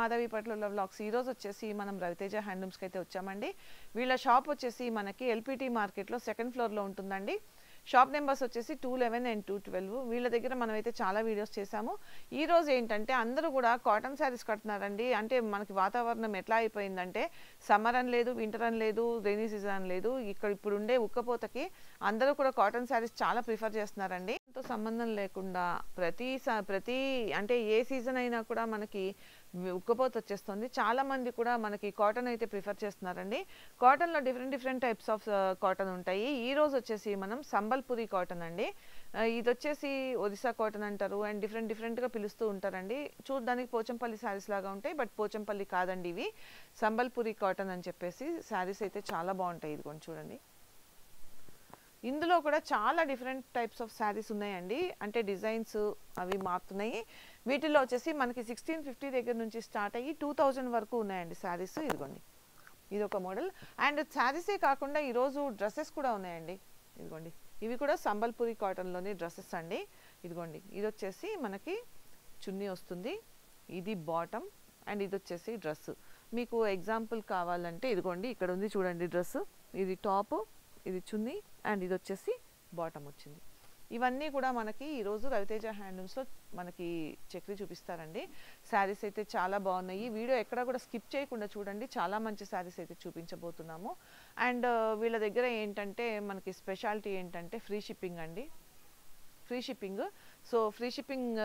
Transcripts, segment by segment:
మాధవి పట్ల వ్లాగ్స్. ఈరోజు వచ్చేసి మనం రవితేజ హ్యాండ్లూమ్స్కి అయితే వచ్చామండి. వీళ్ళ షాప్ వచ్చేసి మనకి ఎల్పిటి మార్కెట్లో సెకండ్ ఫ్లోర్లో ఉంటుందండి. షాప్ నెంబర్స్ వచ్చేసి 211 అండ్ 212. వీళ్ళ దగ్గర మనమైతే చాలా వీడియోస్ చేశాము. ఈ రోజు ఏంటంటే అందరూ కూడా కాటన్ శారీస్ కడుతున్నారండి. అంటే మనకి వాతావరణం ఎట్లా అయిపోయిందంటే సమ్మర్ అని లేదు, వింటర్ అని లేదు, రైనీ సీజన్ అని లేదు. ఇక్కడ ఇప్పుడు ఉండే ఉక్కపోతకి అందరూ కూడా కాటన్ శారీస్ చాలా ప్రిఫర్ చేస్తున్నారండి. తో సంబంధం లేకుండా ప్రతి అంటే ఏ సీజన్ అయినా కూడా మనకి ఉక్కపోత వచ్చేస్తుంది. చాలా మంది కూడా మనకి కాటన్ అయితే ప్రిఫర్ చేస్తున్నారండి. కాటన్లో డిఫరెంట్ టైప్స్ ఆఫ్ కాటన్ ఉంటాయి. ఈ రోజు వచ్చేసి మనం సంబల్పురి కాటన్ అండి. ఇది వచ్చేసి ఒరిస్సా కాటన్ అంటారు అండ్ డిఫరెంట్గా పిలుస్తూ ఉంటారండి. చూడడానికి పోచంపల్లి శారీస్ లాగా ఉంటాయి, బట్ పోచంపల్లి కాదండి ఇవి. సంబల్పురి కాటన్ అని చెప్పేసి శారీస్ అయితే చాలా బాగుంటాయి. ఇది కొంచెం చూడండి. ఇందులో కూడా చాలా డిఫరెంట్ టైప్స్ ఆఫ్ శారీస్ ఉన్నాయండి. అంటే డిజైన్స్ అవి మారుతున్నాయి. వీటిల్లో వచ్చేసి మనకి 1650 దగ్గర నుంచి స్టార్ట్ అయ్యి 2000 వరకు ఉన్నాయండి శారీస్. ఇదిగోండి, ఇది ఒక మోడల్. అండ్ శారీసే కాకుండా ఈరోజు డ్రెస్సెస్ కూడా ఉన్నాయండి. ఇదిగోండి, ఇవి కూడా సంబల్పురి కాటన్లోని డ్రెస్సెస్ అండి. ఇదిగోండి, ఇది వచ్చేసి మనకి చున్నీ వస్తుంది, ఇది బాటమ్ అండ్ ఇది వచ్చేసి డ్రెస్. మీకు ఎగ్జాంపుల్ కావాలంటే ఇదిగోండి, ఇక్కడ ఉంది చూడండి డ్రెస్. ఇది టాప్, ఇది చున్నీ అండ్ ఇది వచ్చేసి బాటమ్ వచ్చింది. ఇవన్నీ కూడా మనకి ఈరోజు రవితేజ హ్యాండ్లూమ్స్లో మనకి చక్రి చూపిస్తారండి. శారీస్ అయితే చాలా బాగున్నాయి. వీడియో ఎక్కడ కూడా స్కిప్ చేయకుండా చూడండి. చాలా మంచి శారీస్ అయితే చూపించబోతున్నాము. అండ్ వీళ్ళ దగ్గర ఏంటంటే మనకి స్పెషాలిటీ ఏంటంటే ఫ్రీ షిప్పింగ్ అండి. Free shipping. So free shipping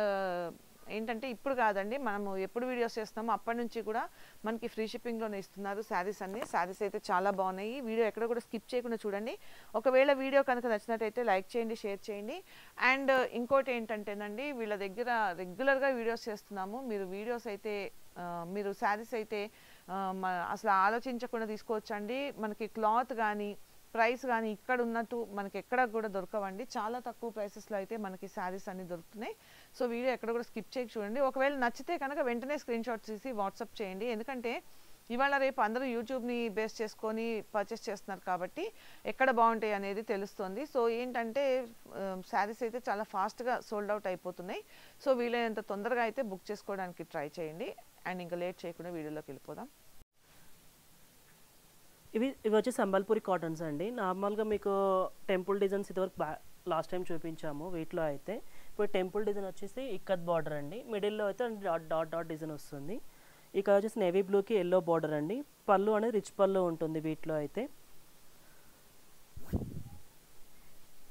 ఏంటంటే ఇప్పుడు కాదండి, మనము ఎప్పుడు వీడియోస్ చేస్తున్నామో అప్పటి నుంచి కూడా మనకి ఫ్రీ షిప్పింగ్లోనే ఇస్తున్నారు శారీస్ అన్ని. శారీస్ అయితే చాలా బాగున్నాయి. వీడియో ఎక్కడ కూడా స్కిప్ చేయకుండా చూడండి. ఒకవేళ వీడియో కనుక నచ్చినట్టయితే లైక్ చేయండి, షేర్ చేయండి. అండ్ ఇంకోటి ఏంటంటేనండి, వీళ్ళ దగ్గర రెగ్యులర్గా వీడియోస్ చేస్తున్నాము. మీరు శారీస్ అయితే అసలు ఆలోచించకుండా తీసుకోవచ్చండి. మనకి క్లాత్ కానీ ప్రైస్ కానీ ఇక్కడ ఉన్నట్టు మనకి ఎక్కడ కూడా దొరకవండి. చాలా తక్కువ ప్రైసెస్లో అయితే మనకి శారీస్ అన్ని దొరుకుతున్నాయి. సో వీడియో ఎక్కడ కూడా స్కిప్ చేయక చూడండి. ఒకవేళ నచ్చితే కనుక వెంటనే స్క్రీన్ షాట్ తీసి వాట్సాప్ చేయండి. ఎందుకంటే ఇవాళ రేపు అందరూ యూట్యూబ్ని బేస్ చేసుకొని పర్చేస్ చేస్తున్నారు కాబట్టి ఎక్కడ బాగుంటాయి అనేది తెలుస్తుంది. సో ఏంటంటే శారీస్ అయితే చాలా ఫాస్ట్గా సోల్డ్ అవుట్ అయిపోతున్నాయి. సో వీలైనంత తొందరగా అయితే బుక్ చేసుకోవడానికి ట్రై చేయండి. అండ్ ఇంకా లేట్ చేయకుండా వీడియోలోకి వెళ్ళిపోదాం. ఇవి వచ్చి సంబల్పురి కాటన్స్ అండి. నార్మల్గా మీకు టెంపుల్ డిజైన్స్ ఇదివరకు లాస్ట్ టైం చూపించాము. వీటిలో అయితే ఇప్పుడు టెంపుల్ డిజైన్ వచ్చేసి ఇక్కత్ బార్డర్ అండి. మిడిల్లో అయితే డాట్ డిజైన్ వస్తుంది. ఇక్కడ వచ్చేసి నేవీ బ్లూకి ఎల్లో బార్డర్ అండి. పళ్ళు అనేది రిచ్ పళ్ళు ఉంటుంది. వీటిలో అయితే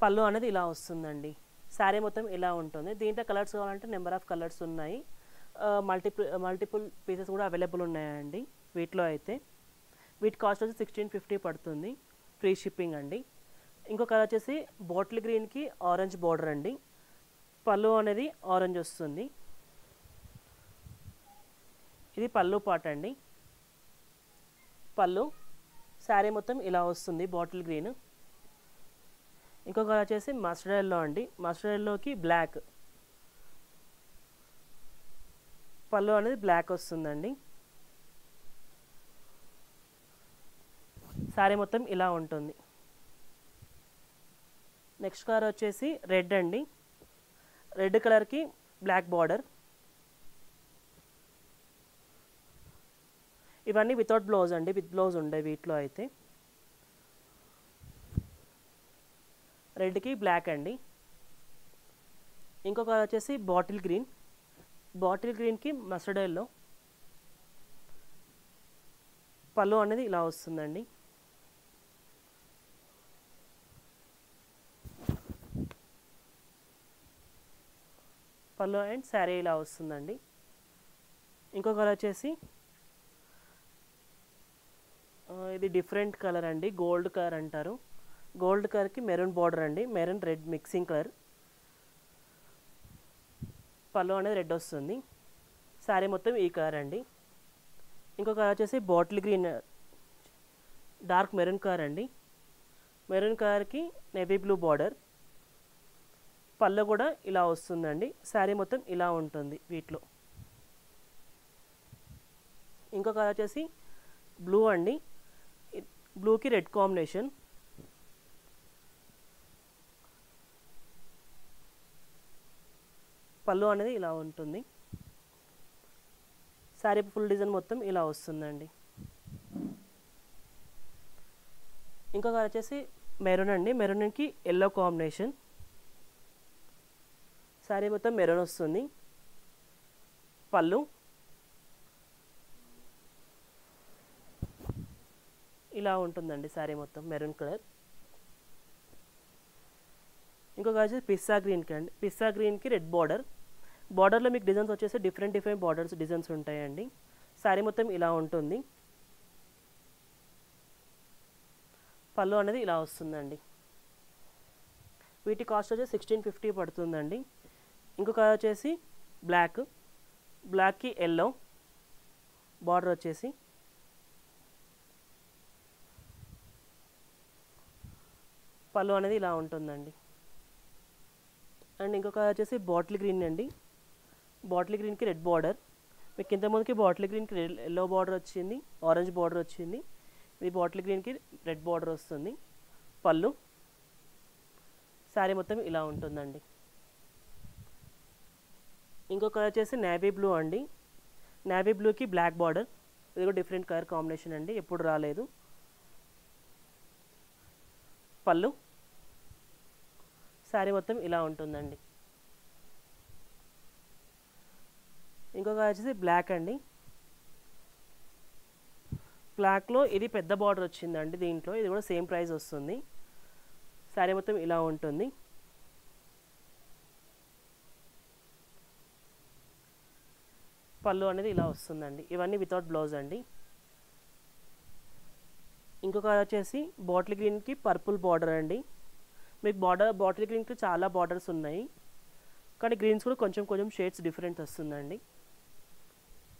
పళ్ళు అనేది ఇలా వస్తుందండి. శారీ మొత్తం ఇలా ఉంటుంది. దీంట్లో కలర్స్ కావాలంటే నెంబర్ ఆఫ్ కలర్స్ ఉన్నాయి. మల్టిపుల్ పీసెస్ కూడా అవైలబుల్ ఉన్నాయండి. వీటిలో అయితే వీటి కాస్ట్ వచ్చి 1650 పడుతుంది. ఫ్రీ షిప్పింగ్ అండి. ఇంకో కలర్ వచ్చేసి బాటిల్ గ్రీన్కి ఆరెంజ్ బార్డర్ అండి. పళ్ళు అనేది ఆరెంజ్ వస్తుంది. ఇది పళ్ళు పార్ట్ అండి. పళ్ళు శారీ మొత్తం ఇలా వస్తుంది, బాటిల్ గ్రీన్. ఇంకో కలర్ వచ్చేసి మస్టర్డ్ ఎల్లో అండి. మస్టర్డ్ ఎల్లోకి బ్లాక్. పళ్ళు అనేది బ్లాక్ వస్తుందండి. శారీ మొత్తం ఇలా ఉంటుంది. నెక్స్ట్ కలర్ వచ్చేసి రెడ్ అండి. రెడ్ కలర్కి బ్లాక్ బార్డర్. ఇవన్నీ వితౌట్ బ్లౌజ్ అండి. విత్ బ్లౌజ్ ఉండే వీటిలో అయితే. రెడ్కి బ్లాక్ అండి. ఇంకో కలర్ వచ్చేసి బాటిల్ గ్రీన్. బాటిల్ గ్రీన్కి మస్టర్డ్ ఎల్లో. పళ్ళు అనేది ఇలా వస్తుందండి. పళ్ళు అండ్ శారీ ఇలా వస్తుందండి. ఇంకో కలర్ వచ్చేసి ఇది డిఫరెంట్ కలర్ అండి. గోల్డ్ కలర్ అంటారు. గోల్డ్ కలర్కి మెరూన్ బార్డర్ అండి. Maroon red mixing colour. పళ్ళు అనేది రెడ్ వస్తుంది. శారీ మొత్తం ఈ కలర్ అండి. ఇంకో కలర్ వచ్చేసి bottle green dark maroon colour అండి. మెరూన్ కలర్కి నేవీ బ్లూ బార్డర్. పళ్ళు కూడా ఇలా వస్తుందండి. శారీ మొత్తం ఇలా ఉంటుంది వీటిలో. ఇంకో కలర్ వచ్చేసి బ్లూ అండి. బ్లూకి రెడ్ కాంబినేషన్. పళ్ళు అనేది ఇలా ఉంటుంది. శారీ ఫుల్ డిజైన్ మొత్తం ఇలా వస్తుందండి. ఇంకొక వచ్చేసి మెరూన్ అండి. మెరూన్కి ఎల్లో కాంబినేషన్. శారీ మొత్తం మెరూన్ వస్తుంది. పళ్ళు ఇలా ఉంటుందండి. శారీ మొత్తం మెరూన్ కలర్. ఇంకొక వచ్చేసి పిస్తా గ్రీన్కి అండి. పిస్తా గ్రీన్కి రెడ్ బార్డర్. బార్డర్లో మీకు డిజైన్స్ వచ్చేసి డిఫరెంట్ బార్డర్స్ డిజైన్స్ ఉంటాయండి. శారీ మొత్తం ఇలా ఉంటుంది. పళ్ళు అనేది ఇలా వస్తుందండి. వీటి కాస్ట్ వచ్చేసి 1650 పడుతుందండి. ఇంకొక వచ్చేసి బ్లాక్కి ఎల్లో బార్డర్ వచ్చేసి. పళ్ళు అనేది ఇలా ఉంటుందండి. అండ్ ఇంకొక వచ్చేసి బాటిల్ గ్రీన్ అండి. బాటిల్ గ్రీన్కి రెడ్ బార్డర్. మీకు ఇంతకుముందుకి బాటిల్ గ్రీన్కి ఎల్లో బార్డర్ వచ్చింది, ఆరెంజ్ బార్డర్ వచ్చింది. ఇది బాటిల్ గ్రీన్కి రెడ్ బార్డర్ వస్తుంది. పళ్ళు శారీ మొత్తం ఇలా ఉంటుందండి. ఇంకొక వచ్చేసి నేవీ బ్లూ అండి. నేవీ బ్లూకి బ్లాక్ బార్డర్. ఇది కూడా డిఫరెంట్ కలర్ కాంబినేషన్ అండి, ఎప్పుడు రాలేదు. పళ్ళు శారీ మొత్తం ఇలా ఉంటుందండి. ఇంకొక వచ్చేసి బ్లాక్ అండి. బ్లాక్లో ఇది పెద్ద బార్డర్ వచ్చిందండి. దీంట్లో ఇది కూడా సేమ్ ప్రైస్ వస్తుంది. శారీ మొత్తం ఇలా ఉంటుంది. పళ్ళు అనేది ఇలా వస్తుందండి. ఇవన్నీ వితౌట్ బ్లౌజ్ అండి. ఇంకొక వచ్చేసి బాటిల్ గ్రీన్కి పర్పుల్ బార్డర్ అండి. మీకు బాటిల్ గ్రీన్కి చాలా బార్డర్స్ ఉన్నాయి, కానీ గ్రీన్స్ కూడా కొంచెం షేడ్స్ డిఫరెంట్ వస్తుందండి.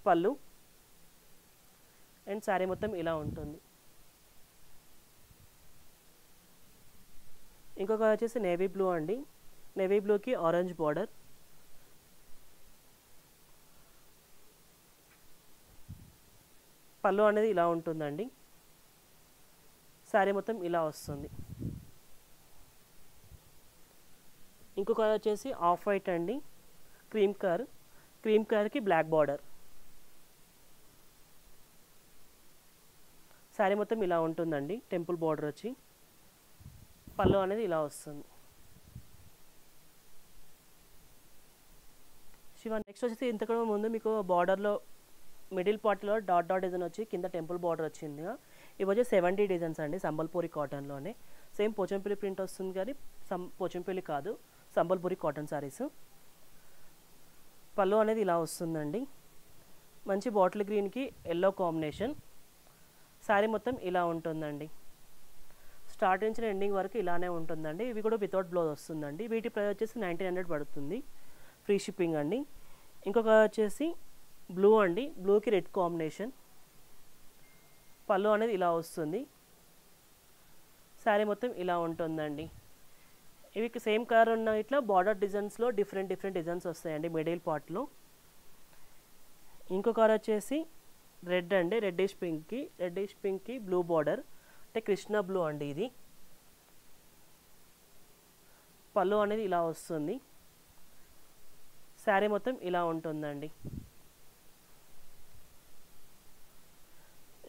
పళ్ళు అండ్ శారీ మొత్తం ఇలా ఉంటుంది. ఇంకొక వచ్చేసి నేవీ బ్లూ అండి. నేవీ బ్లూకి ఆరెంజ్ బార్డర్. పళ్ళు అనేది ఇలా ఉంటుందండి. శారీ మొత్తం ఇలా వస్తుంది. ఇంకొక వచ్చేసి ఆఫ్ వైట్ అండి. క్రీమ్ కలర్కి బ్లాక్ బార్డర్. శారీ మొత్తం ఇలా ఉంటుందండి. టెంపుల్ బార్డర్ వచ్చి పళ్ళు అనేది ఇలా వస్తుంది. నెక్స్ట్ వచ్చేసి ఇంతకన్నా ముందు మీకు బార్డర్లో మిడిల్ పార్ట్లో డాట్ డిజైన్ వచ్చి కింద టెంపుల్ బార్డర్ వచ్చింది. ఇవి వచ్చి 70 డిజైన్స్ అండి. సంబల్పూరి కాటన్లోనే సేమ్ పోచంపల్లి ప్రింట్ వస్తుంది, కానీ పోచంపల్లి కాదు, సంబల్పూరి కాటన్ శారీస్. పళ్ళు అనేది ఇలా వస్తుందండి. మంచి బాటిల్ గ్రీన్కి ఎల్లో కాంబినేషన్. శారీ మొత్తం ఇలా ఉంటుందండి. స్టార్ట్ నుంచి ఎండింగ్ వరకు ఇలానే ఉంటుందండి. ఇవి కూడా వితౌట్ బ్లౌజ్ వస్తుందండి. వీటి ప్రైస్ వచ్చేసి 1900 పడుతుంది, ఫ్రీ షిప్పింగ్ అండి. ఇంకొక వచ్చేసి బ్లూ అండి. బ్లూకి రెడ్ కాంబినేషన్. పళ్ళు అనేది ఇలా వస్తుంది. శారీ మొత్తం ఇలా ఉంటుందండి. ఇవి సేమ్ కలర్ ఉన్న ఇట్లా బార్డర్ డిజైన్స్లో డిఫరెంట్ డిజైన్స్ వస్తాయండి మిడిల్ పార్ట్లో. ఇంకొక కలర్ వచ్చేసి రెడ్ అండి. రెడ్డిష్ పింక్కి బ్లూ బార్డర్, అంటే కృష్ణ బ్లూ అండి ఇది. పళ్ళు అనేది ఇలా వస్తుంది. శారీ మొత్తం ఇలా ఉంటుందండి.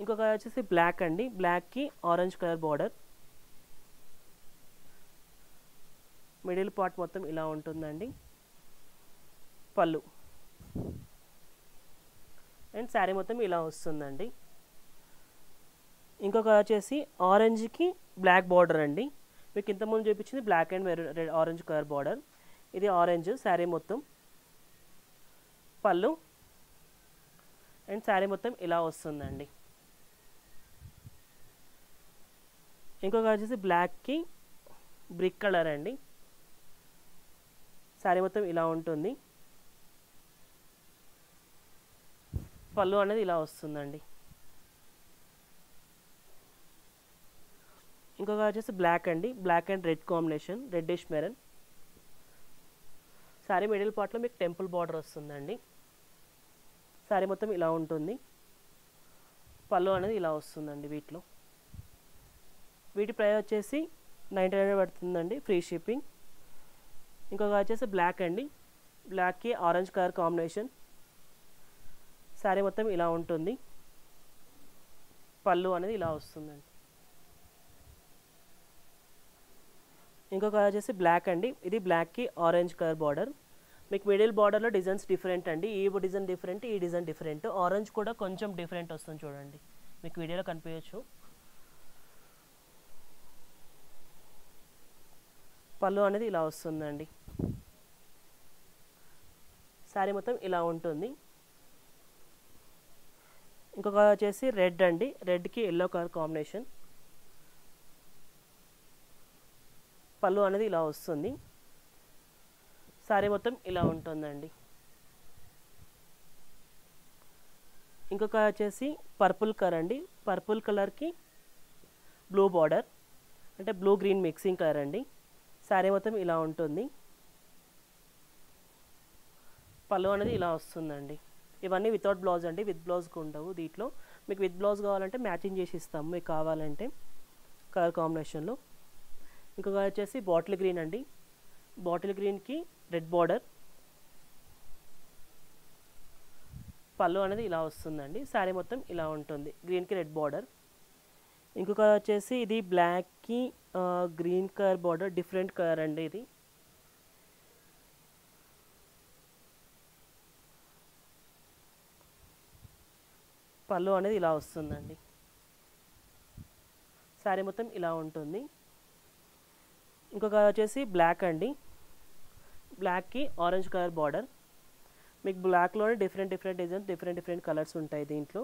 ఇంకొక వచ్చేసి బ్లాక్ అండి. బ్లాక్కి orange colour border. Middle part మొత్తం ఇలా ఉంటుందండి. పళ్ళు అండ్ శారీ మొత్తం ఇలా వస్తుందండి. ఇంకొక వచ్చేసి ఆరెంజ్కి బ్లాక్ బార్డర్ అండి. మీకు ఇంతకుముందు చూపించింది black and red orange colour border. ఇది ఆరెంజ్ శారీ మొత్తం. పళ్ళు అండ్ శారీ మొత్తం ఇలా వస్తుందండి. ఇంకొక వచ్చేసి బ్లాక్కి బ్రిక్ కలర్ అండి. శారీ మొత్తం ఇలా ఉంటుంది. పళ్ళు అనేది ఇలా వస్తుందండి. ఇంకొక వచ్చేసి బ్లాక్ అండి. Black and red combination, reddish maroon. Sari middle పార్ట్లో మీకు టెంపుల్ బార్డర్ వస్తుందండి. శారీ మొత్తం ఇలా ఉంటుంది. పళ్ళు అనేది ఇలా వస్తుందండి. వీటి ప్రైస్ వచ్చేసి 1900 పడుతుందండి, ఫ్రీ షిప్పింగ్. ఇంకొక వచ్చేసి బ్లాక్ అండి. బ్లాక్కి ఆరెంజ్ కలర్ కాంబినేషన్. శారీ మొత్తం ఇలా ఉంటుంది. పళ్ళు అనేది ఇలా వస్తుందండి. ఇంకొక కలర్ వచ్చేసి బ్లాక్ అండి. ఇది బ్లాక్కి ఆరెంజ్ కలర్ బార్డర్. మీకు మిడిల్ బార్డర్లో డిజైన్స్ డిఫరెంట్ అండి. ఈ డిజైన్ డిఫరెంట్, ఈ డిజైన్ డిఫరెంట్. ఆరెంజ్ కూడా కొంచెం డిఫరెంట్ వస్తుంది చూడండి, మీకు వీడియోలో కనిపించచ్చు. పళ్ళు అనేది ఇలా వస్తుందండి. శారీ మొత్తం ఇలా ఉంటుంది. ఇంకొక వచ్చేసి రెడ్ అండి. రెడ్కి ఎల్లో కలర్ కాంబినేషన్. పళ్ళు అనేది ఇలా వస్తుంది. శారీ మొత్తం ఇలా ఉంటుందండి. ఇంకొక వచ్చేసి పర్పుల్ కలర్ అండి. పర్పుల్ కలర్కి బ్లూ బార్డర్, అంటే బ్లూ గ్రీన్ మిక్సింగ్ కలర్ అండి. శారీ మొత్తం ఇలా ఉంటుంది. పళ్ళు అనేది ఇలా వస్తుందండి. ఇవన్నీ వితౌట్ బ్లౌజ్ అండి, విత్ బ్లౌజ్కి ఉండవు. దీంట్లో మీకు విత్ బ్లౌజ్ కావాలంటే మ్యాచింగ్ చేసి ఇస్తాము మీకు కావాలంటే కలర్ కాంబినేషన్లో. ఇంకొక వచ్చేసి బాటిల్ గ్రీన్ అండి. బాటిల్ గ్రీన్కి రెడ్ బార్డర్. పళ్ళు అనేది ఇలా వస్తుందండి. శారీ మొత్తం ఇలా ఉంటుంది, గ్రీన్కి రెడ్ బార్డర్. ఇంకొక వచ్చేసి ఇది బ్లాక్కి green colour border, different colour అండి ఇది. పళ్ళు అనేది ఇలా వస్తుందండి. శారీ మొత్తం ఇలా ఉంటుంది. ఇంకొక వచ్చేసి బ్లాక్ అండి. బ్లాక్కి ఆరెంజ్ కలర్ బార్డర్. మీకు బ్లాక్లోనే different different designs, different different colours ఉంటాయి దీంట్లో.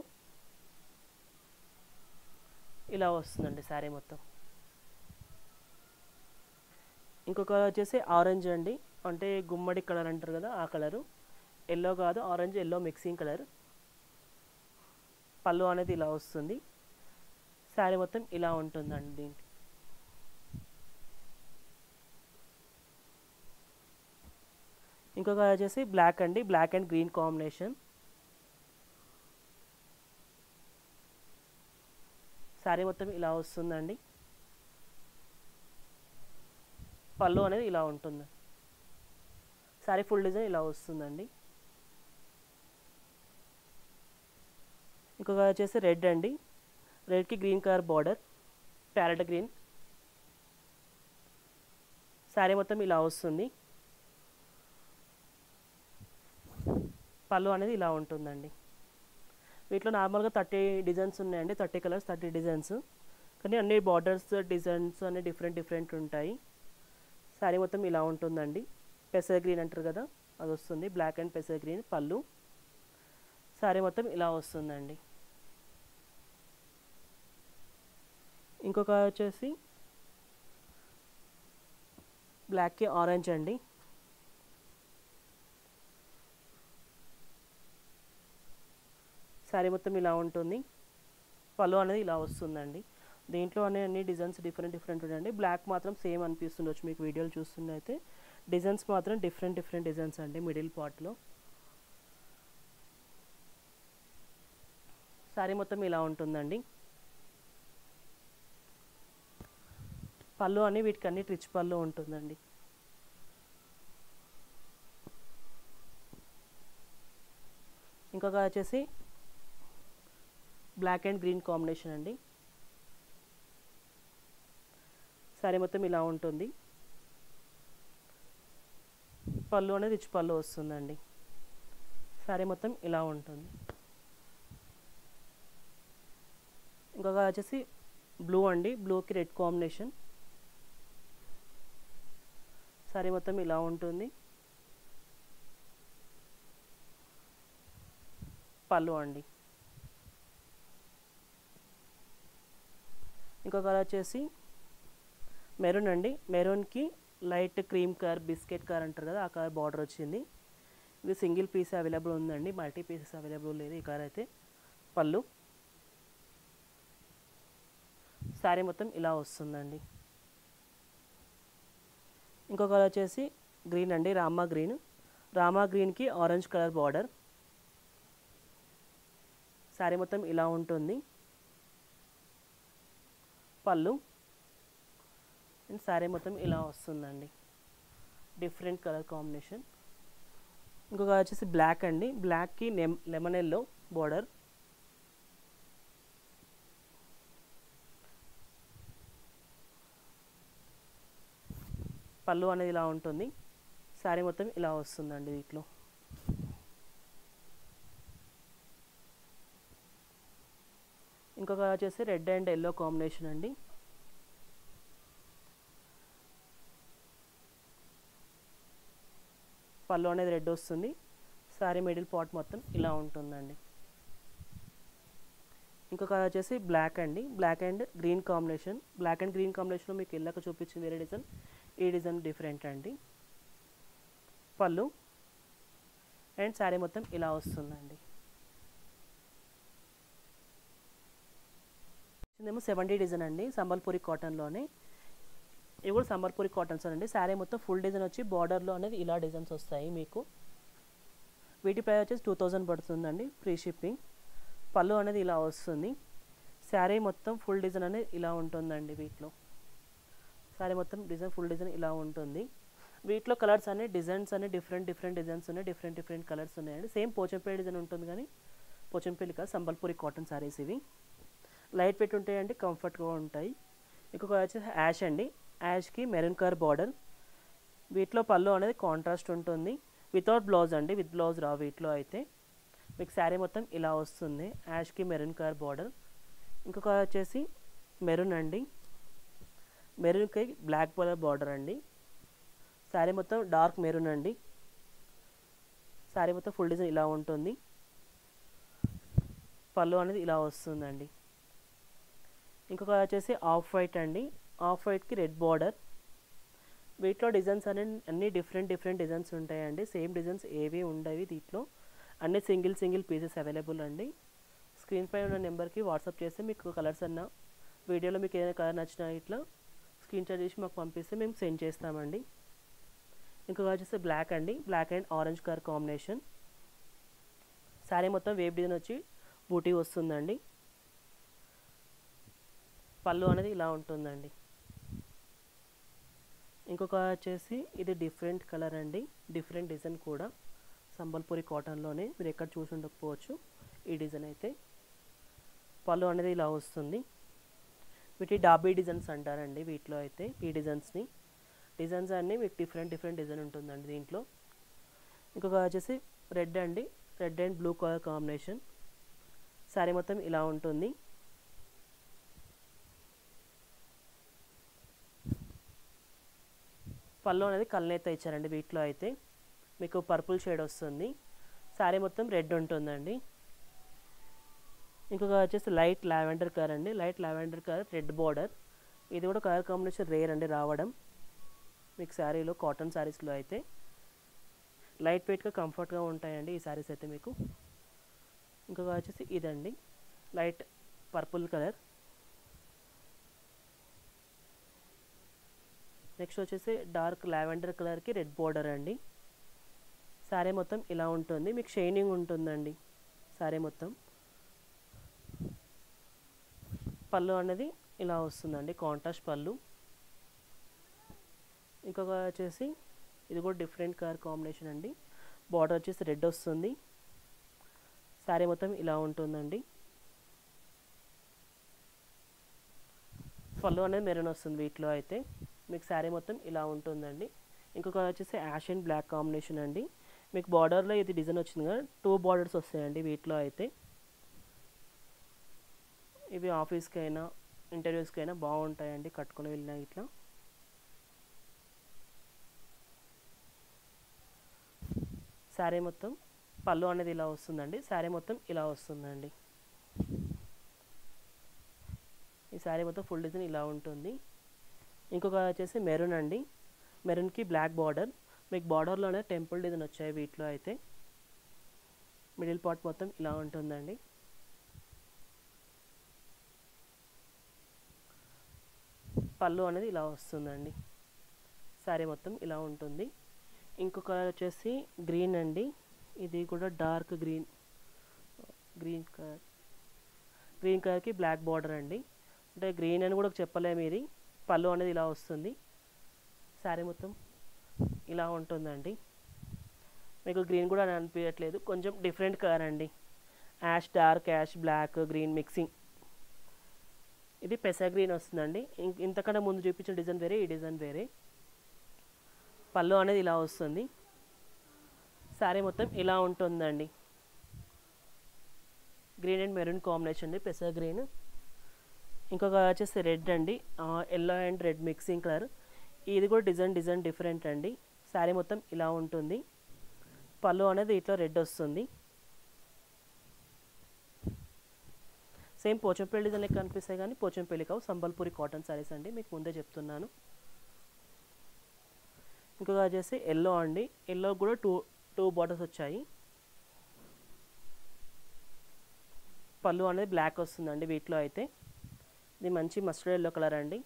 ఇలా వస్తుందండి శారీ మొత్తం. ఇంకొక వచ్చేసి ఆరెంజ్ అండి, అంటే గుమ్మడి కలర్ అంటారు కదా ఆ కలరు. ఎల్లో కాదు, ఆరెంజ్ ఎల్లో మిక్సింగ్ కలర్. పళ్ళు అనేది ఇలా వస్తుంది. శారీ మొత్తం ఇలా ఉంటుందండి దీనికి. ఇంకొక వచ్చేసి బ్లాక్ అండి. Black and green combination. Sari మొత్తం ఇలా వస్తుందండి. పళ్ళు అనేది ఇలా ఉంటుంది. శారీ ఫుల్ డిజైన్ ఇలా వస్తుందండి. ఇంకొక వచ్చేసి రెడ్ అండి. రెడ్కి green colour border, parrot green. Sari మొత్తం ఇలా వస్తుంది. పళ్ళు అనేది ఇలా ఉంటుందండి. వీటిలో నార్మల్గా 30 డిజైన్స్ ఉన్నాయండి, 30 కలర్స్ 30 డిజైన్స్. కానీ అన్ని బార్డర్స్ డిజైన్స్ అన్ని డిఫరెంట్ డిఫరెంట్ ఉంటాయి. శారీ మొత్తం ఇలా ఉంటుందండి. పెసర్ గ్రీన్ అంటారు కదా అది వస్తుంది, బ్లాక్ అండ్ పెసర్ గ్రీన్ పళ్ళు. శారీ మొత్తం ఇలా వస్తుందండి. ఇంకొక వచ్చేసి బ్లాక్కి ఆరెంజ్ అండి. శారీ మొత్తం ఇలా ఉంటుంది. పళ్ళు అనేది ఇలా వస్తుందండి. దీంట్లో అన్ని డిజైన్స్ డిఫరెంట్ డిఫరెంట్ ఉన్నాయండి. బ్లాక్ మాత్రం సేమ్ అనిపిస్తుండొచ్చు మీకు వీడియోలు చూస్తున్నైతే. డిజైన్స్ మాత్రం డిఫరెంట్ డిఫరెంట్ డిజైన్స్ అండి మిడిల్ పార్ట్లో. శారీ మొత్తం ఇలా ఉంటుందండి. పళ్ళు అని వీటికి అన్ని రిచ్ పళ్ళు ఉంటుందండి. ఇంకొక వచ్చేసి బ్లాక్ అండ్ గ్రీన్ కాంబినేషన్ అండి. శారీ మొత్తం ఇలా ఉంటుంది. పళ్ళు అనేది రిచ్ పళ్ళు వస్తుందండి. శారీ మొత్తం ఇలా ఉంటుంది. ఇంకొక వచ్చేసి బ్లూ అండి. బ్లూకి రెడ్ కాంబినేషన్. శారీ మొత్తం ఇలా ఉంటుంది. పళ్ళు అండి. ఇంకొక కలర్ వచ్చేసి మెరూన్ అండి. మెరూన్కి light cream colour, biscuit colour అంటారు కదా ఆ కలర్ బార్డర్ వచ్చింది. ఇది సింగిల్ పీస్ అవైలబుల్ ఉందండి, మల్టీ పీసెస్ అవైలబుల్ లేదు ఈ కలర్ అయితే. పళ్ళు. శారీ మొత్తం ఇలా వస్తుందండి. ఇంకొక కలర్ వచ్చేసి గ్రీన్ అండి, రామా గ్రీన్. రామా గ్రీన్కి ఆరెంజ్ కలర్ బార్డర్. శారీ మొత్తం ఇలా ఉంటుంది. పళ్ళు అండ్ శారీ మొత్తం ఇలా వస్తుందండి. Different colour combination. ఇంకొక వచ్చేసి బ్లాక్ అండి. బ్లాక్కి లెమన్ ఎల్లో, బోర్డర్. పళ్ళు అనేది ఇలా ఉంటుంది. శారీ మొత్తం ఇలా వస్తుందండి. వీటిలో ఇంకొక వచ్చేసి రెడ్ అండ్ ఎల్లో కాంబినేషన్ అండి. పళ్ళు అనేది రెడ్ వస్తుంది. శారీ మిడిల్ పార్ట్ మొత్తం ఇలా ఉంటుందండి. ఇంకొక వచ్చేసి బ్లాక్ అండి. Black and green combination. Black and green కాంబినేషన్లో మీకు ఇళ్ళక చూపించింది వేరే డిజైన్, ఈ డిజైన్ డిఫరెంట్ అండి. పళ్ళు అండ్ శారీ మొత్తం ఇలా వస్తుందండి. ఇదేమో 70 డిజైన్ అండి, సంబల్పూరి కాటన్లోనే. ఇవి కూడా సంబల్పూరి కాటన్స్ అండి. శారీ మొత్తం ఫుల్ డిజైన్ వచ్చి బార్డర్లో అనేది ఇలా డిజైన్స్ వస్తాయి మీకు. వీటి ప్రైస్ వచ్చేసి 2000 పడుతుందండి, ఫ్రీ షిప్పింగ్. పళ్ళు అనేది ఇలా వస్తుంది. శారీ మొత్తం ఫుల్ డిజైన్ అనేది ఇలా ఉంటుందండి. వీటిలో శారీ మొత్తం డిజైన్ ఫుల్ డిజైన్ ఇలా ఉంటుంది. వీటిలో కలర్స్ అనే డిజైన్స్ అనే డిఫరెంట్ డిజైన్స్ ఉన్నాయి, డిఫరెంట్ కలర్స్ ఉన్నాయండి. సేమ్ పోచంపల్లి డిజైన్ ఉంటుంది కానీ పోచంపల్లి కాదు, సంబల్పూరి కాటన్ శారీస్ ఇవి. లైట్ వెయిట్ ఉంటాయండి, కంఫర్ట్గా ఉంటాయి. ఇంకొక వచ్చేసి యాష్ అండి. Yaskhi maroon colour border. వీటిలో పళ్ళు అనేది కాంట్రాస్ట్ ఉంటుంది, వితౌట్ బ్లౌజ్ అండి, విత్ బ్లౌజ్ రా వీటిలో అయితే. మీకు శారీ మొత్తం ఇలా వస్తుంది, యాష్కి మెరూన్ కలర్ బార్డర్. ఇంకొక వచ్చేసి మెరూన్ అండి, మెరూన్కి బ్లాక్ కలర్ బార్డర్ అండి. శారీ మొత్తం డార్క్ మెరూన్ అండి. శారీ మొత్తం ఫుల్ డిజైన్ ఇలా ఉంటుంది. పళ్ళు అనేది ఇలా వస్తుందండి. ఇంకొక వచ్చేసి ఆఫ్ వైట్ అండి. ఆఫ్ వైట్కి రెడ్ బార్డర్. వీటిలో డిజైన్స్ అన్ని డిఫరెంట్ డిజైన్స్ ఉంటాయండి. సేమ్ డిజైన్స్ ఏవి ఉండవి దీంట్లో. అన్ని సింగిల్ పీసెస్ అవైలబుల్ అండి. స్క్రీన్ పై ఉన్న నెంబర్కి వాట్సాప్ చేస్తే మీకు కలర్స్ అన్న వీడియోలో మీకు ఏదైనా కలర్ నచ్చినా ఇట్లా స్క్రీన్ షాట్ చేసి మాకు పంపిస్తే మేము సెండ్ చేస్తామండి. ఇంకొక వచ్చేసి బ్లాక్ అండి. Black and orange colour combination. Sari మొత్తం వేవ్ డిజైన్ వచ్చి బూటీ వస్తుందండి. పళ్ళు అనేది ఇలా ఉంటుందండి. ఇంకొక వచ్చేసి ఇది డిఫరెంట్ కలర్ అండి, డిఫరెంట్ డిజైన్ కూడా. సంబల్పూరి కాటన్లోనే మీరు ఎక్కడ చూసి ఉండకపోవచ్చు ఈ డిజైన్ అయితే. పళ్ళు అనేది ఇలా వస్తుంది. వీటి డాబీ డిజైన్స్ అంటారండి వీటిలో అయితే. ఈ డిజైన్స్ అన్నీ మీకు డిఫరెంట్ డిజైన్ ఉంటుందండి దీంట్లో. ఇంకొక వచ్చేసి రెడ్ అండి, red and blue colour combination. Sari మొత్తం ఇలా ఉంటుంది. పళ్ళు అనేది కళ్ళనేత ఇచ్చారండి వీటిలో అయితే. మీకు పర్పుల్ షేడ్ వస్తుంది. శారీ మొత్తం రెడ్ ఉంటుందండి. ఇంకొక వచ్చేసి లైట్ లావెండర్ కలర్ అండి. Light lavender colour red border. ఇది కూడా కలర్ కాంబినేషన్ రేర్ అండి రావడం మీకు శారీలో, కాటన్ శారీస్లో అయితే. లైట్ వెయిట్గా కంఫర్ట్గా ఉంటాయండి ఈ శారీస్ అయితే మీకు. ఇంకొక వచ్చేసి ఇదండి, లైట్ పర్పుల్ కలర్. నెక్స్ట్ వచ్చేసి డార్క్ లావెండర్ కలర్కి రెడ్ బార్డర్ అండి. శారీ మొత్తం ఇలా ఉంటుంది, మీకు షైనింగ్ ఉంటుందండి శారీ మొత్తం. పళ్ళు అనేది ఇలా వస్తుందండి, కాంట్రాస్ట్ పళ్ళు. ఇంకొక వచ్చేసి ఇది కూడా డిఫరెంట్ కలర్ కాంబినేషన్ అండి. బార్డర్ వచ్చేసి రెడ్ వస్తుంది. శారీ మొత్తం ఇలా ఉంటుందండి. పళ్ళు అనేది మెరూన్ వస్తుంది వీటిలో అయితే. మీకు శారీ మొత్తం ఇలా ఉంటుందండి. ఇంకొక వచ్చేసి యాష్ అండ్ బ్లాక్ కాంబినేషన్ అండి. మీకు బార్డర్లో ఇది డిజైన్ వచ్చింది కదా, 2 బార్డర్స్ వస్తాయండి వీటిలో అయితే. ఇవి ఆఫీస్కి అయినా ఇంటర్వ్యూస్కి అయినా బాగుంటాయండి కట్టుకుని వెళ్ళినా ఇట్లా. శారీ మొత్తం పళ్ళు అనేది ఇలా వస్తుందండి. శారీ మొత్తం ఇలా వస్తుందండి. ఈ శారీ మొత్తం ఫుల్ డిజైన్ ఇలా ఉంటుంది. ఇంకొక వచ్చేసి మెరూన్ అండి. మెరూన్కి బ్లాక్ బార్డర్. మీకు బార్డర్లోనే టెంపుల్ డిజైన్ వచ్చాయి వీటిలో అయితే. మిడిల్ పార్ట్ మొత్తం ఇలా ఉంటుందండి. పళ్ళు అనేది ఇలా వస్తుందండి. శారీ మొత్తం ఇలా ఉంటుంది. ఇంకొక కలర్ వచ్చేసి గ్రీన్ అండి. ఇది కూడా డార్క్ గ్రీన్ కలర్కి బ్లాక్ బార్డర్ అండి. అంటే గ్రీన్ అని కూడా చెప్పలేము ఇది. పళ్ళు అనేది ఇలా వస్తుంది. శారీ మొత్తం ఇలా ఉంటుందండి. మీకు గ్రీన్ కూడా అనిపించట్లేదు, కొంచెం డిఫరెంట్ కలర్ అండి. Ash dark ash black green mixing. ఇది పెసా గ్రీన్ వస్తుందండి. ఇంతకన్నా ముందు చూపించిన డిజైన్ వేరే, ఈ డిజైన్ వేరే. పళ్ళు అనేది ఇలా వస్తుంది. శారీ మొత్తం ఇలా ఉంటుందండి. గ్రీన్ అండ్ మెరూన్ కాంబినేషన్ అండి, పెసా గ్రీన్. ఇంకొక వచ్చేసి రెడ్ అండి, yellow and red mixing colour. ఇది కూడా డిజైన్ డిఫరెంట్ అండి. శారీ మొత్తం ఇలా ఉంటుంది. పళ్ళు అనేది ఇట్లా రెడ్ వస్తుంది. సేమ్ పోచంపల్లి డిజైన్ లెక్క కనిపిస్తాయి కానీ పోచంపల్లి కావు, సంబల్పూరి కాటన్ శారీస్ అండి, మీకు ముందే చెప్తున్నాను. ఇంకొక వచ్చేసి ఎల్లో అండి. ఎల్లో కూడా టూ బార్డర్స్ వచ్చాయి. పళ్ళు అనేది బ్లాక్ వస్తుందండి వీటిలో అయితే. ఇది మంచి మస్టర్డ్ ఎల్లో కలర్ అండి.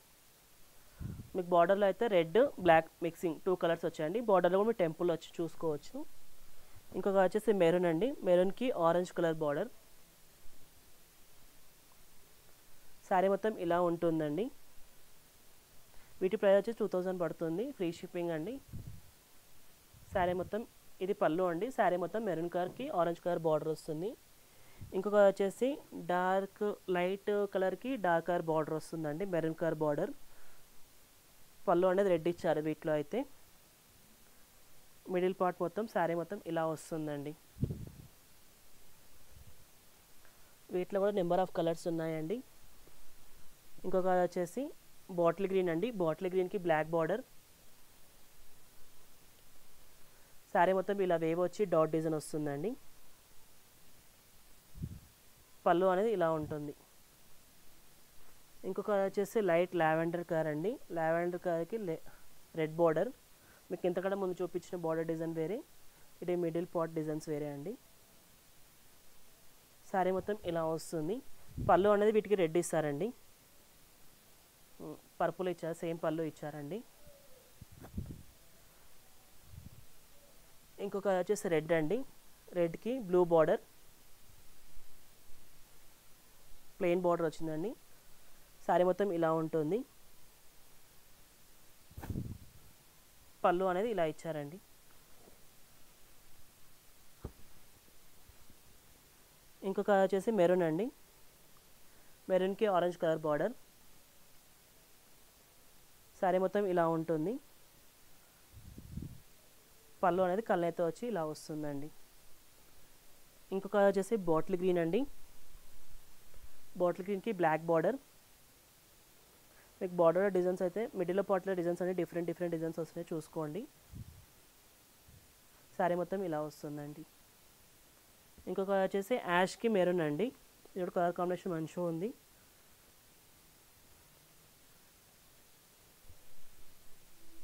మీకు బార్డర్లో అయితే రెడ్ బ్లాక్ మిక్సింగ్ 2 కలర్స్ వచ్చాయండి. బార్డర్లో కూడా మీరు టెంపుల్ వచ్చి చూసుకోవచ్చు. ఇంకొక వచ్చేసి మెరూన్ అండి. మెరూన్కి ఆరెంజ్ కలర్ బార్డర్. శారీ మొత్తం ఇలా ఉంటుందండి. వీటి ప్రైస్ వచ్చి 2000 పడుతుంది, ఫ్రీ షిప్పింగ్ అండి. శారీ మొత్తం ఇది పళ్ళు అండి. శారీ మొత్తం మెరూన్ కలర్కి ఆరెంజ్ కలర్ బార్డర్ వస్తుంది. ఇంకొక వచ్చేసి డార్క్ లైట్ కలర్కి డార్క్ కలర్ బార్డర్ వస్తుందండి, మెరూన్ కలర్ బార్డర్. పళ్ళు అనేది రెడ్ ఇచ్చారు వీటిలో అయితే. మిడిల్ పార్ట్ మొత్తం శారీ మొత్తం ఇలా వస్తుందండి. వీటిలో కూడా నెంబర్ ఆఫ్ కలర్స్ ఉన్నాయండి. ఇంకొక వచ్చేసి బాటిల్ గ్రీన్ అండి. బాటిల్ గ్రీన్కి బ్లాక్ బార్డర్. శారీ మొత్తం ఇలా వేవ్ వచ్చి డాట్ డిజైన్ వస్తుందండి. పళ్ళు అనేది ఇలా ఉంటుంది. ఇంకొక వచ్చేసి లైట్ లావెండర్ కలర్ అండి. లావెండర్ కలర్కి రెడ్ బార్డర్. మీకు ఇంతకన్నా ముందు చూపించిన బార్డర్ డిజైన్ వేరే, ఇది మిడిల్ పార్ట్ డిజైన్స్ వేరే అండి. శారీ మొత్తం ఇలా వస్తుంది. పళ్ళు అనేది వీటికి రెడ్ ఇస్తారండి, పర్పుల్ ఇచ్చారు, సేమ్ పళ్ళు ఇచ్చారండి. ఇంకొక వచ్చేసి రెడ్ అండి. రెడ్కి బ్లూ బార్డర్, ప్లెయిన్ బార్డర్ వచ్చిందండి. శారీ మొత్తం ఇలా ఉంటుంది. పళ్ళు అనేది ఇలా ఇచ్చారండి. ఇంకొక వచ్చేసి మెరూన్ అండి. మెరూన్కి ఆరెంజ్ కలర్ బార్డర్. శారీ మొత్తం ఇలా ఉంటుంది. పళ్ళు అనేది కళ్ళైతే వచ్చి ఇలా వస్తుందండి. ఇంకొక వచ్చేసి బాటిల్ గ్రీన్ అండి. బాటిల్ గ్రీన్కి బ్లాక్ బార్డర్. మీకు బార్డర్ డిజైన్స్ అయితే మిడిల్ పార్ట్లో డిజైన్స్ అన్ని డిఫరెంట్ డిజైన్స్ వస్తున్నాయి, చూసుకోండి. శారీ మొత్తం ఇలా వస్తుందండి. ఇంకొక వచ్చేసి యాష్కి మెరూన్ అండి. ఇది కలర్ కాంబినేషన్ మంచిగా ఉంది.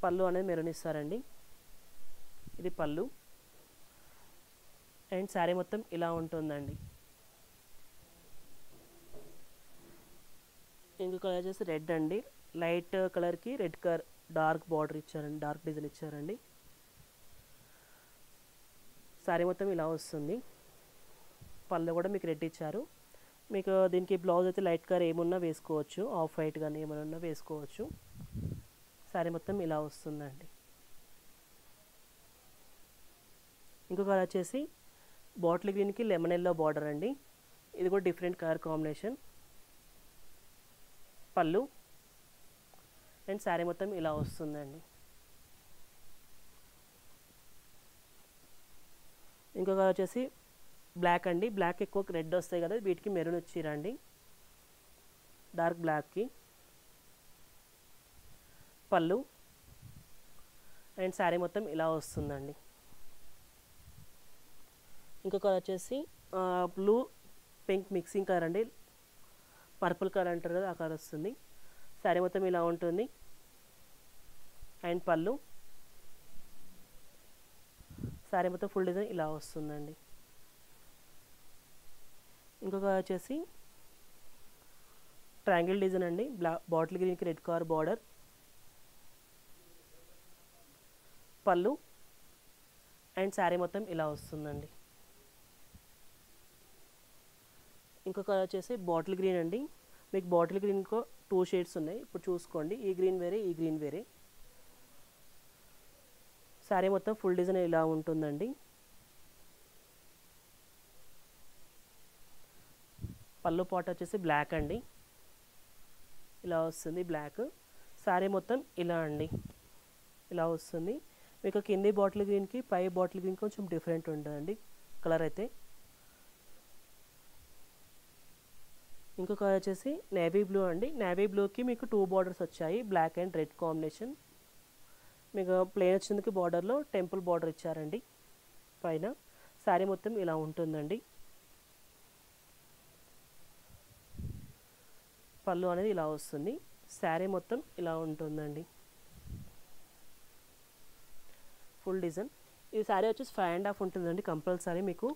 పళ్ళు అనేది మెరూన్ ఇస్తారండి. ఇది పళ్ళు అండ్ శారీ మొత్తం ఇలా ఉంటుందండి. ఇంకొక కలర్ వచ్చేసి రెడ్ అండి. లైట్ కలర్కి రెడ్ కలర్ డార్క్ బార్డర్ ఇచ్చారండి, డార్క్ డిజైన్ ఇచ్చారండి. శారీ మొత్తం ఇలా వస్తుంది. పళ్ళు కూడా మీకు రెడ్ ఇచ్చారు. మీకు దీనికి బ్లౌజ్ అయితే లైట్ కలర్ ఏమున్నా వేసుకోవచ్చు, ఆఫ్ వైట్ కానీ ఏమైనా వేసుకోవచ్చు. శారీ మొత్తం ఇలా వస్తుందండి. ఇంకొక కలర్ వచ్చేసి బాటిల్ గ్రీన్కి లెమన్ ఎల్లో బార్డర్ అండి. ఇది కూడా డిఫరెంట్ కలర్ కాంబినేషన్. పళ్ళు అండ్ శారీ మొత్తం ఇలా వస్తుందండి. ఇంకొక వచ్చేసి బ్లాక్ అండి. బ్లాక్ ఎక్కువ రెడ్ వస్తాయి కదా, వీటికి మెరూన్ వచ్చిరండి, డార్క్ బ్లాక్కి. పళ్ళు అండ్ శారీ మొత్తం ఇలా వస్తుందండి. ఇంకొక వచ్చేసి బ్లూ పింక్ మిక్సింగ్ కలర్ అండి, పర్పుల్ కలర్ అంటారు కదా ఆ కలర్ వస్తుంది. శారీ మొత్తం ఇలా ఉంటుంది అండ్ పళ్ళు, శారీ మొత్తం ఫుల్ డిజైన్ ఇలా వస్తుందండి. ఇంకొక వచ్చేసి ట్రయాంగిల్ డిజైన్ అండి. బాటిల్ గ్రీన్కి రెడ్ కలర్ బార్డర్. పళ్ళు అండ్ శారీ మొత్తం ఇలా వస్తుందండి. ఇంకొక కలర్ వచ్చేసి బాటిల్ గ్రీన్ అండి. మీకు బాటిల్ గ్రీన్కో 2 షేడ్స్ ఉన్నాయి, ఇప్పుడు చూసుకోండి. ఈ గ్రీన్ వేరే, ఈ గ్రీన్ వేరే. శారీ మొత్తం ఫుల్ డిజైన్ ఇలా ఉంటుందండి. పళ్ళు పాట వచ్చేసి బ్లాక్ అండి, ఇలా వస్తుంది బ్లాక్. శారీ మొత్తం ఇలా అండి, ఇలా వస్తుంది. మీకు కింది బాటిల్ గ్రీన్కి పై బాటిల్ గ్రీన్ కొంచెం డిఫరెంట్ ఉంటుందండి కలర్ అయితే. ఇంకొక కలర్ వచ్చేసి నేవీ బ్లూ అండి. నేవీ బ్లూకి మీకు 2 బార్డర్స్ వచ్చాయి, బ్లాక్ అండ్ రెడ్ కాంబినేషన్. మీకు ప్లేన్ వచ్చినందుకు బార్డర్లో టెంపుల్ బార్డర్ ఇచ్చారండి పైన. శారీ మొత్తం ఇలా ఉంటుందండి. పళ్ళు అనేది ఇలా వస్తుంది. శారీ మొత్తం ఇలా ఉంటుందండి, ఫుల్ డిజైన్. ఈ శారీ వచ్చేసి 5.5 ఉంటుందండి కంపల్సరీ. మీకు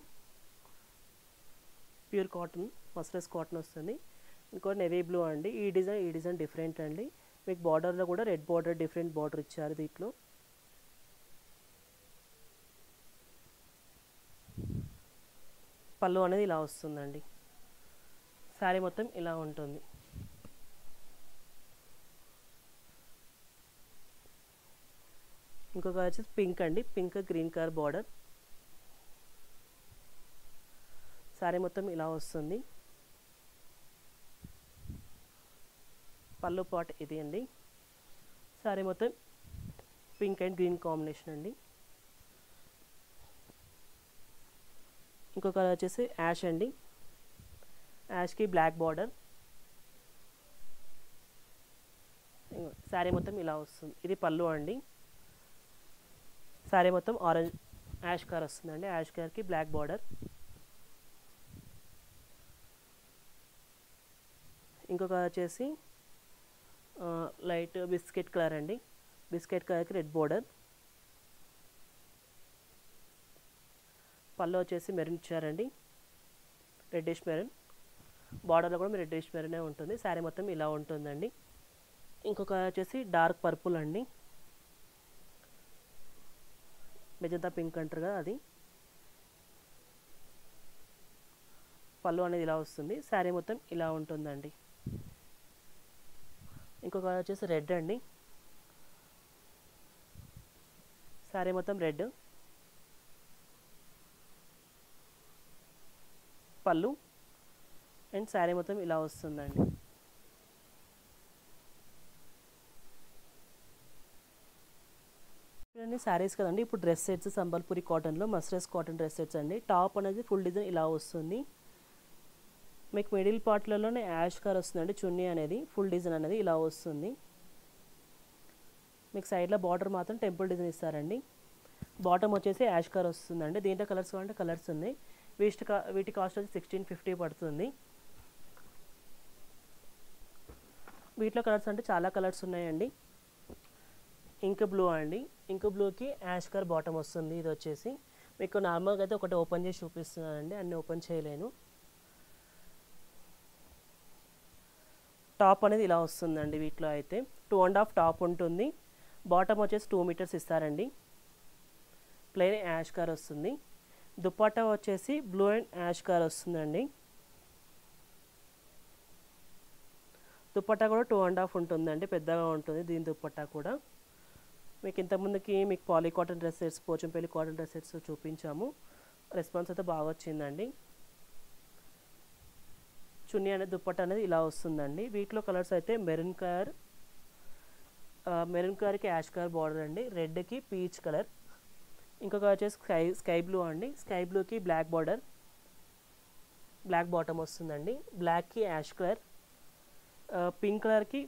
ప్యూర్ కాటన్, మస్లెస్ కాటన్ వస్తుంది. ఇంకో నేవీ బ్లూ అండి. ఈ డిజైన్ డిఫరెంట్ అండి. మీకు బార్డర్లో కూడా రెడ్ బార్డర్, డిఫరెంట్ బార్డర్ ఇచ్చారు దీంట్లో. పళ్ళు అనేది ఇలా వస్తుందండి. శారీ మొత్తం ఇలా ఉంటుంది. ఇంకొక వచ్చేసి పింక్ అండి, pink green colour border. Sari మొత్తం ఇలా వస్తుంది. పళ్ళు పాట్ ఇది అండి. శారీ మొత్తం పింక్ అండ్ గ్రీన్ కాంబినేషన్ అండి. ఇంకొక కలర్ వచ్చేసి యాష్ అండి, యాష్కి బ్లాక్ బార్డర్. శారీ మొత్తం ఇలా వస్తుంది. ఇది పళ్ళు అండి. శారీ మొత్తం ఆరెంజ్ యాష్ కలర్ వస్తుందండి, యాష్ కలర్కి బ్లాక్ బార్డర్. ఇంకొక వచ్చేసి లైట్ బిస్కెట్ కలర్ అండి, బిస్కెట్ కలర్కి రెడ్ బార్డర్. పళ్ళు వచ్చేసి మెరూన్ ఇచ్చారండి, రెడ్డిష్ మెరూన్. బార్డర్లో కూడా రెడ్డిష్ మెరూనే ఉంటుంది. శారీ మొత్తం ఇలా ఉంటుందండి. ఇంకొక వచ్చేసి డార్క్ పర్పుల్ అండి, మెజంతా పింక్ అంటారు కదా అది. పళ్ళు అనేది ఇలా వస్తుంది. శారీ మొత్తం ఇలా ఉంటుందండి. ఇంకొక వచ్చేసి రెడ్ అండి, శారీ మొత్తం రెడ్. పళ్ళు అండ్ శారీ మొత్తం ఇలా వస్తుందండి. ఇవన్నీ శారీస్ కదండి. ఇప్పుడు డ్రెస్ సెట్స్ సంబల్పూరి కాటన్లో మస్రస్ కాటన్ డ్రెస్ సెట్స్ అండి. టాప్ అనేది ఫుల్ డిజైన్ ఇలా వస్తుంది. మీకు మిడిల్ పార్ట్లలోనే యాష్ కలర్ వస్తుందండి. చున్నీ అనేది ఫుల్ డిజైన్ అనేది ఇలా వస్తుంది. మీకు సైడ్లో బార్డర్ మాత్రం టెంపుల్ డిజైన్ ఇస్తారండి. బాటమ్ వచ్చేసి యాష్ కలర్ వస్తుందండి. దీంట్లో కలర్స్ కావాలంటే కలర్స్ ఉన్నాయి. వీటి కాస్ట్ వచ్చి 1650 పడుతుంది. వీటిలో కలర్స్ అంటే చాలా కలర్స్ ఉన్నాయండి. ఇంక్ బ్లూ అండి, ఇంక్ బ్లూకి యాష్ కలర్ బాటమ్ వస్తుంది. ఇది వచ్చేసి మీకు నార్మల్గా అయితే ఒకటి ఓపెన్ చేసి చూపిస్తున్నానండి, అన్నీ ఓపెన్ చేయలేను. టాప్ అనేది ఇలా వస్తుందండి. వీటిలో అయితే 2.5 టాప్ ఉంటుంది. బాటమ్ వచ్చేసి 2 మీటర్స్ ఇస్తారండి. ప్లెయిన్ యాష్ కలర్ వస్తుంది. దుపట్టా వచ్చేసి బ్లూ అండ్ యాష్ కలర్ వస్తుందండి. దుపట్టా కూడా 2.5 ఉంటుందండి, పెద్దగా ఉంటుంది దీని దుపట్టా కూడా. మీకు ఇంతకుముందుకి మీకు poly cotton dress sets, Pochampally cotton dress sets చూపించాము. రెస్పాన్స్ అయితే బాగా వచ్చిందండి. చున్నీ అనేది దుపట్టా అనేది ఇలా వస్తుందండి. వీటిలో కలర్స్ అయితే మెరూన్ కలర్కి యాష్ కలర్ బార్డర్ అండి, రెడ్కి పీచ్ కలర్. ఇంకొక వచ్చేసి స్కై బ్లూ అండి, స్కై బ్లూకి బ్లాక్ బార్డర్, బ్లాక్ బాటమ్ వస్తుందండి. బ్లాక్కి యాష్ కలర్, పింక్ కలర్కి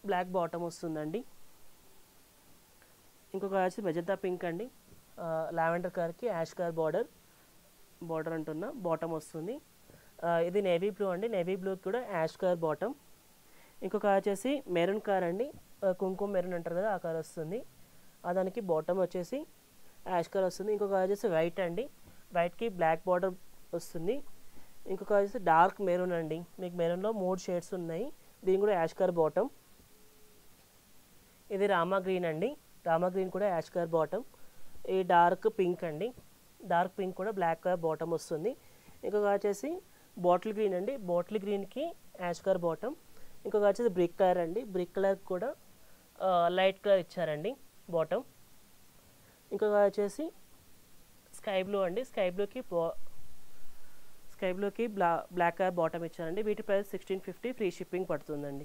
బ్లాక్ బాటమ్ వస్తుందండి. ఇంకొక వచ్చి మెజంతా పింక్ అండి, లావెండర్ కలర్కి యాష్ కలర్ బార్డర్ అంటున్నా బాటమ్ వస్తుంది. ఇది నేవీ బ్లూ అండి, నేవీ బ్లూకి కూడా యాష్ కలర్ బాటమ్. ఇంకొక వచ్చేసి మెరూన్ కలర్ అండి, కుంకుమ మెరూన్ అంటారు కదా ఆ కలర్ వస్తుంది. దానికి బాటమ్ వచ్చేసి యాష్ కలర్ వస్తుంది. ఇంకొక వచ్చేసి వైట్ అండి, వైట్కి బ్లాక్ బార్డర్ వస్తుంది. ఇంకొక వచ్చేసి డార్క్ మెరూన్ అండి, మీకు మెరూన్లో 3 షేడ్స్ ఉన్నాయి. దీని కూడా యాష్ కలర్ బాటమ్. ఇది రామా గ్రీన్ అండి, రామా గ్రీన్ కూడా యాష్ కలర్ బాటమ్. ఈ డార్క్ పింక్ అండి, డార్క్ పింక్ కూడా బ్లాక్ కలర్ బాటమ్ వస్తుంది. ఇంకొక వచ్చేసి బాటిల్ గ్రీన్ అండి, బాటిల్ గ్రీన్కి యాష్ కలర్ బాటమ్. ఇంకొక వచ్చేసి బ్రిక్ కలర్ అండి, బ్రిక్ కలర్ కూడా లైట్ కలర్ ఇచ్చారండి బాటమ్. ఇంకొక వచ్చేసి స్కై బ్లూ అండి, స్కై స్కై బ్లూకి బ్లాక్ కలర్ బాటమ్ ఇచ్చానండి. వీటి ప్రైస్ 1650, ఫ్రీ షిప్పింగ్ పడుతుందండి.